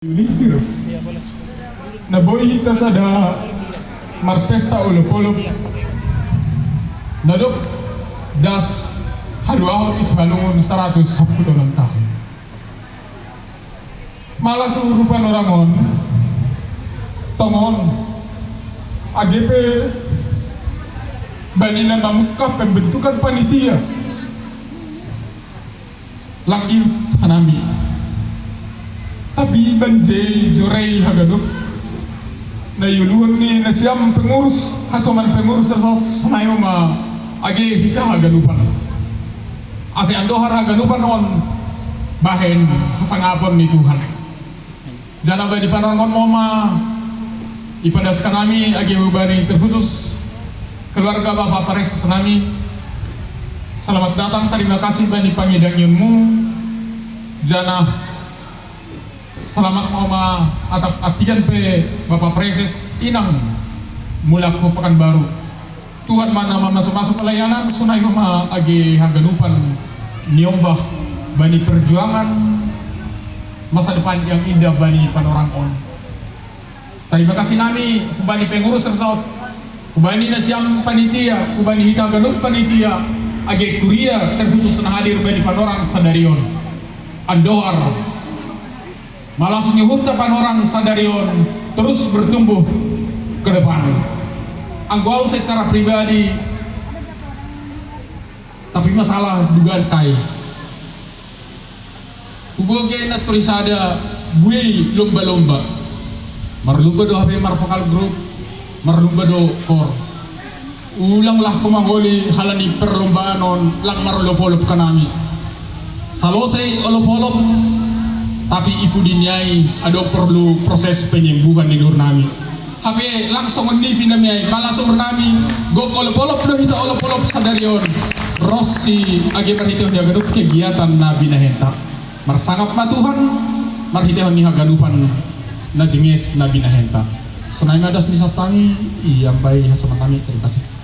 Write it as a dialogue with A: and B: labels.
A: Lincir na boy kita sada marpesta ulo-ulo nadok das haluahon isbalungon 110 tahun malah surupan orangon tongon AGP banina mamukah pembentukan panitia langiut hanami tapi banjai jorei hagaduk na yuluan ni na siyam pengurus hasoman pengurus sa sumayo ma agi hika haganupan ase andohar haganupan on bahen hasangapon ni Tuhan jana ba di panangon mo ma ipadaskan kami agi ubani terkhusus keluarga Bapak Pares nami selamat datang, terima kasih bani pangidangionmu jana selamat oma atap atigan pe Bapak Preses inang mulak ko Pekanbaru Tuhan mana masuk-masuk pelayanan sunai ma agi haganupan niombah bani perjuangan masa depan yang indah bani panorang on terima kasih nami kubani pengurus resort kubani nasiam panitia kubani hita ganup panitia agi kuria terkhusus na hadir bani panorang sadarion andohar malah nyuhutapan orang sadarion terus bertumbuh ke depan. Anggau secara pribadi, tapi masalah dugaan kai. Uboge na tulisada gue lomba-lomba. Marlumba do HP marvokal group, marlumba do kor. Ulanglah kumaholi halani perlombaan on lang marolopolop kanami. Salosay olopolop tapi ibu diniai ada perlu proses penyembuhan di nami. Habe langsung nipi nami malah sur nami go olop-olop do hita olop-olop sadarion Rossi agi perhiteuh dia gaduk kegiatan nabi nahenta marsangap ma Tuhan marhiteuh ni haganupan na jenges nabi nahenta senai madas ni satangi iyang bayi hasama kami terima kasih.